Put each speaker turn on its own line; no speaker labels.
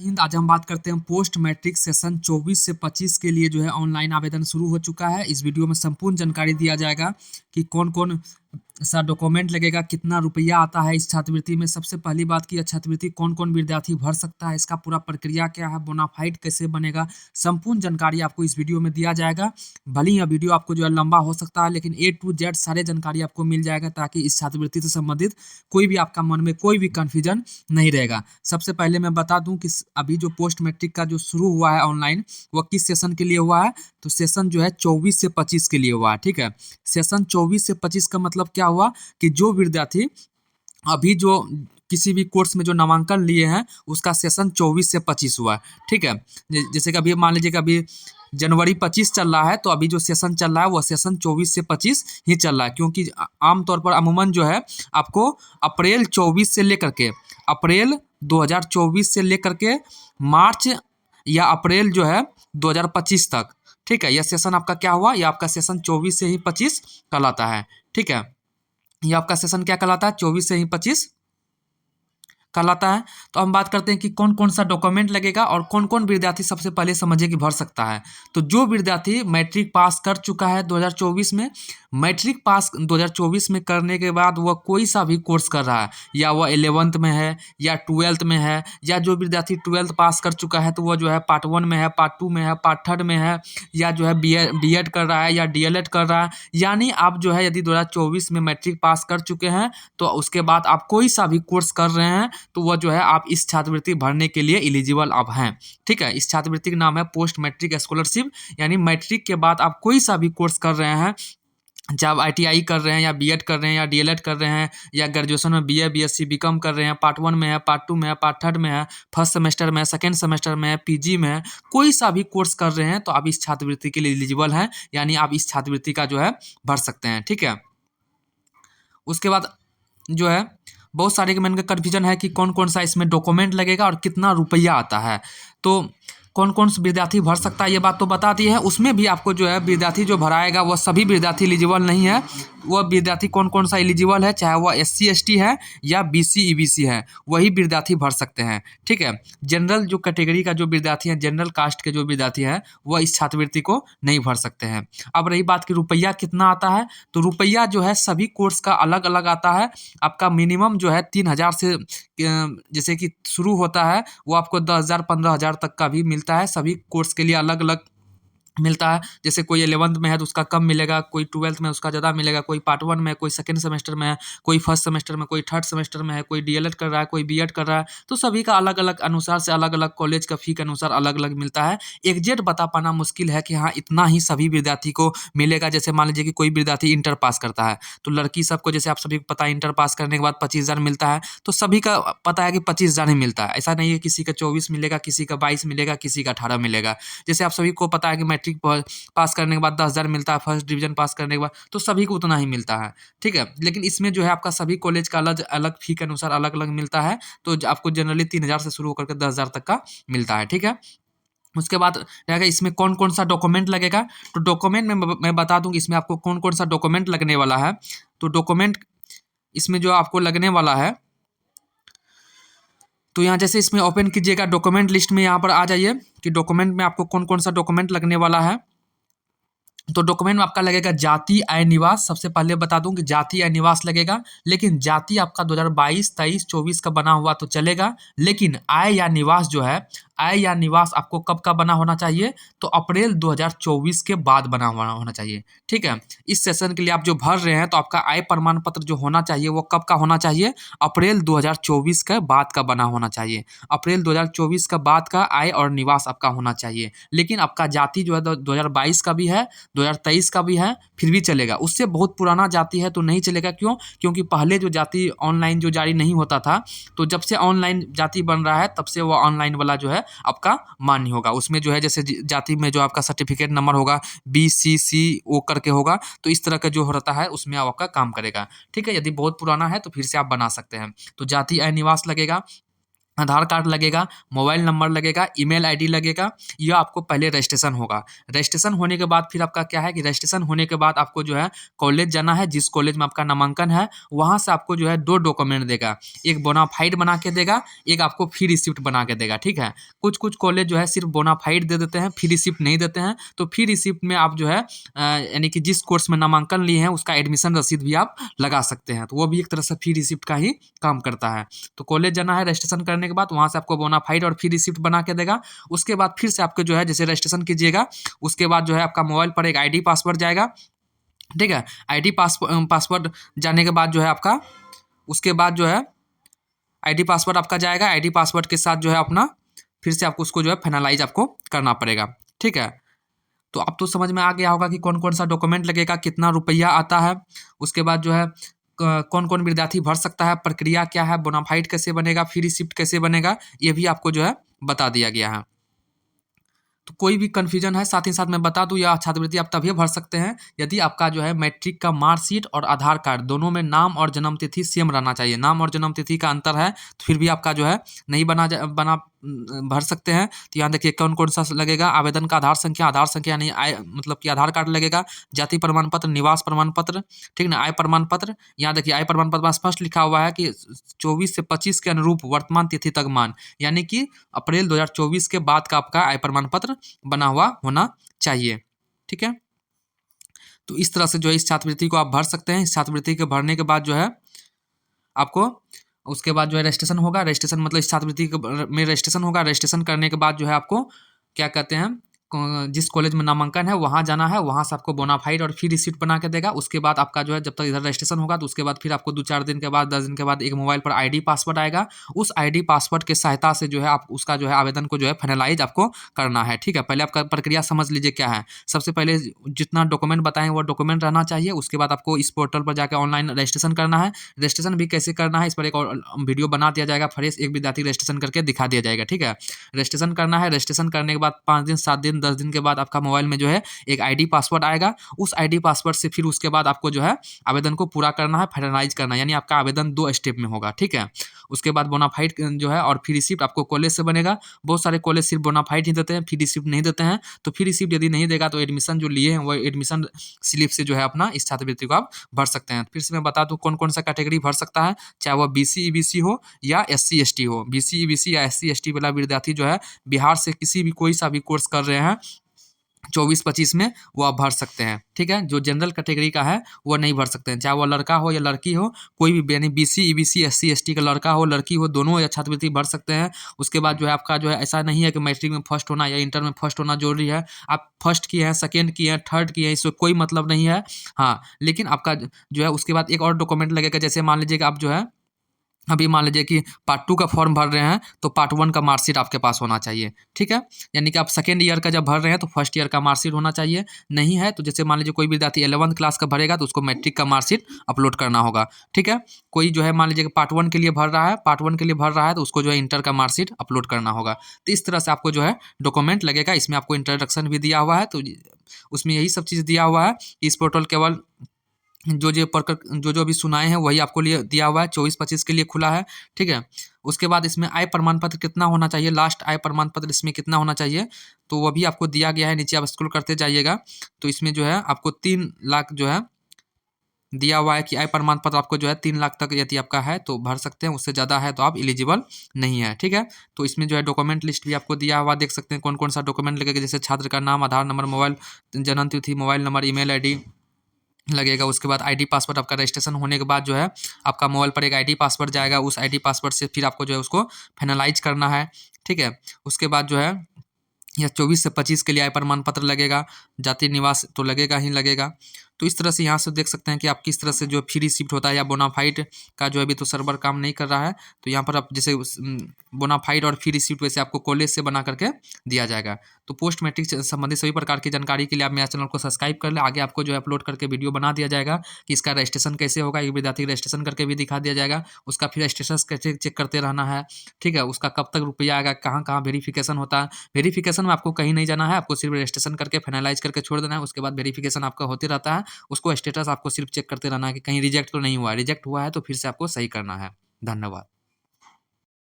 हिंद। आज हम बात करते हैं पोस्ट मैट्रिक सेशन 24 से 25 के लिए जो है ऑनलाइन आवेदन शुरू हो चुका है। इस वीडियो में संपूर्ण जानकारी दिया जाएगा कि कौन कौन सा डॉक्यूमेंट लगेगा, कितना रुपया आता है इस छात्रवृत्ति में। सबसे पहली बात कि यह छात्रवृत्ति कौन कौन विद्यार्थी भर सकता है, इसका पूरा प्रक्रिया क्या है, बोनाफाइड कैसे बनेगा, संपूर्ण जानकारी आपको इस वीडियो में दिया जाएगा। भले ही यह वीडियो आपको जो है लंबा हो सकता है, लेकिन A to Z सारे जानकारी आपको मिल जाएगा, ताकि इस छात्रवृत्ति से संबंधित कोई भी आपका मन में कोई भी कन्फ्यूजन नहीं रहेगा। सबसे पहले मैं बता दूं कि अभी जो पोस्ट मैट्रिक का जो शुरू हुआ है ऑनलाइन, वह किस सेशन के लिए हुआ है। तो सेशन जो है 24 से 25 के लिए हुआ है। ठीक है, सेशन 24 से 25 का मतलब क्या हुआ कि जो विद्यार्थी अभी जो किसी भी कोर्स में जो नामांकन लिए हैं, उसका सेशन 24 से 25 हुआ है। ठीक है, जैसे कि अभी मान लीजिए कि अभी जनवरी 25 चल रहा है, तो अभी जो सेशन चल रहा है वह सेशन 24 से 25 ही चल रहा है, क्योंकि आमतौर पर अमूमन जो है आपको अप्रैल 24 से लेकर के अप्रैल 2024 से लेकर के मार्च या अप्रैल जो है 2025 तक, ठीक है, यह सेशन आपका क्या हुआ, यह आपका सेशन 24 से ही 25 कहलाता है। ठीक है, यह आपका सेशन क्या कहलाता है, 24 से ही 25 कहलाता है। तो हम बात करते हैं कि कौन कौन सा डॉक्यूमेंट लगेगा और कौन कौन विद्यार्थी सबसे पहले समझिए कि भर सकता है। तो जो विद्यार्थी मैट्रिक पास कर चुका है 2024 में, मैट्रिक पास 2024 में करने के बाद वह कोई सा भी कोर्स कर रहा है, या वह 11th में है या 12th में है, या जो विद्यार्थी 12th पास कर चुका है तो वह जो है पार्ट 1 में है, पार्ट 2 में है, पार्ट 3 में है, या जो है बी एड कर रहा है या DLED कर रहा है। यानी आप जो है यदि 2024 में मैट्रिक पास कर चुके हैं, तो उसके बाद आप कोई सा भी कोर्स कर रहे हैं, तो वह जो है आप इस छात्रवृत्ति भरने के लिए एलिजिबल आप हैं। ठीक है, इस छात्रवृत्ति का नाम है पोस्ट मैट्रिक स्कॉलरशिप। यानी मैट्रिक के बाद आप कोई सा भी कोर्स कर रहे हैं, चाहे आप ITI कर रहे हैं या B.Ed कर रहे हैं या DLED कर रहे हैं, या ग्रेजुएशन में BA BSc BCom कर रहे हैं, पार्ट 1 में है, पार्ट 2 में है, पार्ट 3 में है, फर्स्ट सेमेस्टर में है, सेकेंड सेमेस्टर में है, PG में है, कोई सा भी कोर्स कर रहे हैं, तो आप इस छात्रवृत्ति के लिए एलिजिबल हैं। यानी आप इस छात्रवृत्ति का जो है भर सकते हैं। ठीक है, उसके बाद जो है बहुत सारे के मन का कन्फ्यूजन है कि कौन कौन सा इसमें डॉक्यूमेंट लगेगा और कितना रुपया आता है। तो कौन कौन से विद्यार्थी भर सकता है ये बात तो बता दी है। उसमें भी आपको जो है विद्यार्थी जो भराएगा वह सभी विद्यार्थी एलिजिबल नहीं है। वह विद्यार्थी कौन कौन सा एलिजिबल है, चाहे वह SC ST है या BC EBC है, वही विद्यार्थी भर सकते हैं। ठीक है, जनरल जो कैटेगरी का जो विद्यार्थी है, जनरल कास्ट के जो विद्यार्थी हैं, वह इस छात्रवृत्ति को नहीं भर सकते हैं। अब रही बात कि रुपया कितना आता है, तो रुपया जो है सभी कोर्स का अलग अलग आता है। आपका मिनिमम जो है 3,000 से जैसे कि शुरू होता है, वो आपको 10,000 15,000 तक का भी मिलता है। सभी कोर्स के लिए अलग अलग मिलता है। जैसे कोई 11th में है तो उसका कम मिलेगा, कोई 12th में उसका ज़्यादा मिलेगा, कोई पार्ट 1 में है, कोई सेकंड सेमेस्टर में है, कोई फर्स्ट सेमेस्टर में, कोई थर्ड सेमेस्टर में है, कोई DLED कर रहा है, कोई B.Ed कर रहा है। तो सभी का अलग अलग अनुसार से अलग अलग कॉलेज का फ़ी के अनुसार अलग अलग मिलता है। एग्जैक्ट बता पाना मुश्किल है कि हाँ इतना ही सभी विद्यार्थी को मिलेगा। जैसे मान लीजिए कि कोई विद्यार्थी इंटर पास करता है, तो लड़की सबको जैसे आप सभी को पता है इंटर पास करने के बाद 25,000 मिलता है, तो सभी का पता है कि 25,000 ही मिलता है। ऐसा नहीं है किसी का 24 मिलेगा, किसी का 22 मिलेगा, किसी का 18 मिलेगा। जैसे आप सभी को पता है कि मैट्रिक पास करने के बाद 10,000 मिलता है, फर्स्ट डिवीजन पास करने के बाद, तो सभी को उतना ही मिलता है। ठीक है, लेकिन इसमें जो है आपका सभी कॉलेज का अलग अलग फ़ी के अनुसार अलग अलग मिलता है। तो आपको जनरली 3,000 से शुरू होकर के 10,000 तक का मिलता है। ठीक है, उसके बाद रहेगा इसमें कौन कौन सा डॉक्यूमेंट लगेगा। तो डॉक्यूमेंट में मैं बता दूं कि इसमें आपको कौन कौन सा डॉक्यूमेंट लगने वाला है। तो डॉक्यूमेंट इसमें जो आपको लगने वाला है, तो यहाँ जैसे इसमें ओपन कीजिएगा डॉक्यूमेंट लिस्ट में, यहाँ पर आ जाइए कि डॉक्यूमेंट में आपको कौन कौन सा डॉक्यूमेंट लगने वाला है। तो डॉक्यूमेंट में आपका लगेगा जाति आय निवास। सबसे पहले बता दूं कि जाति आय निवास लगेगा, लेकिन जाति आपका 2022 23 24 का बना हुआ तो चलेगा, लेकिन आय या निवास जो है, आय या निवास आपको कब का बना होना चाहिए, तो अप्रैल 2024 के बाद बना हुआ होना चाहिए। ठीक है, इस सेशन के लिए आप जो भर रहे हैं, तो आपका आय प्रमाण पत्र जो होना चाहिए वो कब का होना चाहिए, अप्रैल 2024 के बाद का बना होना चाहिए। अप्रैल 2024 का बाद का आय और निवास आपका होना चाहिए। लेकिन आपका जाति जो है 2022 का भी है, 2023 का भी है, फिर भी चलेगा। उससे बहुत पुराना जाति है तो नहीं चलेगा। क्यों? क्योंकि पहले जो जाति ऑनलाइन जो जारी नहीं होता था, तो जब से ऑनलाइन जाति बन रहा है तब से वो ऑनलाइन वाला जो है आपका मान्य होगा। उसमें जो है जैसे जाति में जो आपका सर्टिफिकेट नंबर होगा BCCO करके होगा, तो इस तरह का जो रहता है उसमें आपका काम करेगा। ठीक है, यदि बहुत पुराना है तो फिर से आप बना सकते हैं। तो जाति आय निवास लगेगा। आधार कार्ड लगेगा, मोबाइल नंबर लगेगा, ईमेल आईडी लगेगा, यह आपको पहले रजिस्ट्रेशन होगा। रजिस्ट्रेशन होने के बाद फिर आपका क्या है कि रजिस्ट्रेशन होने के बाद आपको जो है कॉलेज जाना है, जिस कॉलेज में आपका नामांकन है, वहाँ से आपको जो है 2 डॉक्यूमेंट देगा। एक बोनाफाइड बना के देगा, एक आपको फी रिसिप्ट बना के देगा, ठीक है? कुछ-कुछ कॉलेज जो है सिर्फ़ बोनाफाइड दे देते हैं, फी रिसिप्ट नहीं देते हैं, तो फी रिसिप्ट में आप जो है यानी कि जिस कोर्स में नामांकन लिए हैं, उसका एडमिशन रसीद भी आप लगा सकते हैं। तो वो भी एक तरह से फी रिसिप्ट का ही काम करता है। तो कॉलेज जाना है रजिस्ट्रेशन करने के बाद, वहाँ से आपको बोनाफाइड और फी रिसिप्ट बना के देगा। उसके बाद फिर से आपको जो है जैसे रजिस्ट्रेशन कीजिएगा, उसके बाद जो है आपका मोबाइल पर एक आईडी पासवर्ड जाएगा, ठीक है? आईडी पासवर्ड जाने के बाद जो है आपका उसके बाद जो है आईडी पासवर्ड आपका जाएगा। आईडी पासवर्ड के साथ जो है अपना फिर से आपको उसको जो है फाइनलाइज़ आपको करना पड़ेगा, ठीक है? तो अब तो समझ में आ गया होगा कि कौन-कौन सा डॉक्यूमेंट लगेगा, कितना रुपया आता है। उसके बाद जो है कौन-कौन विद्यार्थी भर सकता है, प्रक्रिया क्या है, बोनाफाइड कैसे बनेगा, फी रिसिप्ट कैसे बनेगा, ये भी आपको जो है बता दिया गया है। तो कोई भी कन्फ्यूजन है साथ ही साथ मैं बता दूँ, यह छात्रवृत्ति आप तभी भर सकते हैं यदि आपका जो है मैट्रिक का मार्कशीट और आधार कार्ड दोनों में नाम और जन्म तिथि सेम रहना चाहिए। नाम और जन्म तिथि का अंतर है तो फिर भी आपका जो है नहीं भर सकते हैं। तो यहाँ देखिए कौन-कौन सा लगेगा, आवेदन का आधार संख्या यानी आय मतलब कि आधार कार्ड लगेगा, जाति प्रमाण पत्र, निवास प्रमाण पत्र, ठीक ना? आय प्रमाण पत्र, यहाँ देखिए आय प्रमाण पत्र में स्पष्ट लिखा हुआ है कि 24 से 25 के अनुरूप वर्तमान तिथि तक मान, यानी कि अप्रैल 2024 के बाद का आपका आय प्रमाण पत्र बना हुआ होना चाहिए, ठीक है? तो इस तरह से जो है इस छात्रवृत्ति को आप भर सकते हैं। इस छात्रवृत्ति के भरने के बाद जो है आपको उसके बाद जो है रजिस्ट्रेशन होगा। रजिस्ट्रेशन मतलब इस छात्रवृत्ति में रजिस्ट्रेशन होगा। रजिस्ट्रेशन करने के बाद जो है आपको क्या कहते हैं जिस कॉलेज में नामांकन है वहाँ जाना है, वहाँ से आपको बोनाफाइड और फी रिसीप्ट बना के देगा। उसके बाद आपका जो है जब तक इधर रजिस्ट्रेशन होगा तो उसके बाद फिर आपको 2-4 दिन के बाद 10 दिन के बाद एक मोबाइल पर आईडी पासवर्ड आएगा। उस आईडी पासवर्ड की सहायता से जो है आप उसका जो है आवेदन को जो है फाइनलाइज आपको करना है, ठीक है? पहले आपका प्रक्रिया समझ लीजिए क्या है। सबसे पहले जितना डॉक्यूमेंट बताएँ वो डॉक्यूमेंट रहना चाहिए। उसके बाद आपको इस पोर्टल पर जाकर ऑनलाइन रजिस्ट्रेशन करना है। रजिस्ट्रेशन भी कैसे करना है इस पर एक और वीडियो बना दिया जाएगा, फ्रेश एक विद्यार्थी रजिस्ट्रेशन करके दिखा दिया जाएगा, ठीक है? रजिस्ट्रेशन करना है। रजिस्ट्रेशन करने के बाद 5 दिन, 7 दिन, 10 दिन के बाद आपका मोबाइल में जो है एक आईडी पासवर्ड आएगा। उस आईडी पासवर्ड से फिर उसके बाद आपको जो है आवेदन को पूरा करना है, फाइनलाइज करना है, यानी आपका आवेदन 2 स्टेप में होगा, ठीक है? उसके बाद बोनाफाइड जो है और फी रिसिप्ट आपको कॉलेज से बनेगा। बहुत सारे कॉलेज सिर्फ बोनाफाइड ही देते हैं, फी रिसिप्ट नहीं देते हैं। तो फी रिसिप्ट यदि नहीं देगा तो एडमिशन जो लिए हैं वो एडमिशन स्लिप से जो है अपना इस छात्रवृत्ति को आप भर सकते हैं। फिर से मैं बता दूँ कौन-कौन सा कैटेगरी भर सकता है, चाहे वह बीसी, ईबीसी हो या एससी, एसटी हो। बीसी, ईबीसी या एससी, एसटी वाला विद्यार्थी जो है बिहार से किसी भी कोई सा भी कोर्स कर रहे हैं 24-25 में वो आप भर सकते हैं, ठीक है? जो जनरल कैटेगरी का है वो नहीं भर सकते हैं, चाहे वो लड़का हो या लड़की हो, कोई भी यानी बीसी, ईबीसी, एससी, एसटी का लड़का हो, लड़की हो, दोनों ये छात्रवृत्ति भर सकते हैं। उसके बाद जो है आपका जो है ऐसा नहीं है कि मैट्रिक में फर्स्ट होना या इंटर में फर्स्ट होना ज़रूरी है। आप फर्स्ट किए हैं, सेकंड किए हैं, थर्ड किए हैं, इससे कोई मतलब नहीं है। हाँ, लेकिन आपका जो है उसके बाद एक और डॉक्यूमेंट लगेगा, जैसे मान लीजिए कि आप जो है अभी मान लीजिए कि पार्ट 2 का फॉर्म भर रहे हैं, तो पार्ट 1 का मार्कशीट आपके पास होना चाहिए, ठीक है? यानी कि आप सेकंड ईयर का जब भर रहे हैं, तो फर्स्ट ईयर का मार्कशीट होना चाहिए। नहीं है, तो जैसे मान लीजिए कोई विद्यार्थी 11th क्लास का भरेगा, तो उसको मैट्रिक का मार्कशीट अपलोड करना होगा, ठीक है? कोई जो है मान लीजिए कि पार्ट 1 के लिए भर रहा है, तो उसको जो है इंटर का मार्कशीट अपलोड करना होगा। तो इस तरह से आपको जो है डॉक्यूमेंट लगेगा। इसमें आपको इंट्रोडक्शन भी दिया हुआ है, तो उसमें यही सब चीज़ दिया हुआ है। इस पोर्टल केवल जो अभी सुनाए हैं वही आपको लिए दिया हुआ है, 24-25 के लिए खुला है, ठीक है? उसके बाद इसमें आय प्रमाण पत्र कितना होना चाहिए, लास्ट आय प्रमाण पत्र इसमें कितना होना चाहिए, तो वो भी आपको दिया गया है। नीचे आप स्क्रॉल करते जाइएगा, तो इसमें जो है आपको 3 लाख जो है दिया हुआ है कि आय प्रमाण पत्र आपको जो है 3 लाख तक यदि आपका है तो भर सकते हैं, उससे ज़्यादा है तो आप एलिजिबल नहीं है, ठीक है? तो इसमें जो है डॉक्यूमेंट लिस्ट भी आपको दिया हुआ, देख सकते हैं कौन-कौन सा डॉक्यूमेंट लगेगा, जैसे छात्र का नाम, आधार नंबर, मोबाइल, जन्म तिथि, मोबाइल नंबर, ईमेल आईडी लगेगा। उसके बाद आईडी पासवर्ड आपका रजिस्ट्रेशन होने के बाद जो है आपका मोबाइल पर एक आईडी पासवर्ड जाएगा। उस आईडी पासवर्ड से फिर आपको जो है उसको फाइनलाइज करना है, ठीक है? उसके बाद जो है या 24 से 25 के लिए आय प्रमाण पत्र लगेगा, जाति निवास तो लगेगा ही लगेगा। तो इस तरह से यहाँ से देख सकते हैं कि आप किस तरह से जो फ्री रिसिप्ट होता है या बोनाफाइड का जो अभी तो सर्वर काम नहीं कर रहा है, तो यहाँ पर आप जैसे बोनाफाइड और फ्री रिसिप्ट वैसे आपको कॉलेज से बना करके दिया जाएगा। तो पोस्ट मैट्रिक से संबंधित सभी प्रकार की जानकारी के लिए आप मेरा चैनल को सब्सक्राइब कर लें। आगे आपको जो है अपलोड करके वीडियो बना दिया जाएगा कि इसका रजिस्ट्रेशन कैसे होगा, एक विद्यार्थी रजिस्ट्रेशन करके भी दिखा दिया जाएगा, उसका फिर स्टेटस कैसे चेक करते रहना है, ठीक है? उसका कब तक रुपया आएगा, कहाँ-कहाँ वेरिफिकेशन होता है। वेरिफिकेशन में आपको कहीं नहीं जाना है, आपको सिर्फ रजिस्ट्रेशन करके फाइनलाइज करके छोड़ देना है। उसके बाद वेरिफिकेशन आपका होते रहता है, उसको स्टेटस आपको सिर्फ चेक करते रहना है कि कहीं रिजेक्ट तो नहीं हुआ है। रिजेक्ट हुआ है तो फिर से आपको सही करना है। धन्यवाद।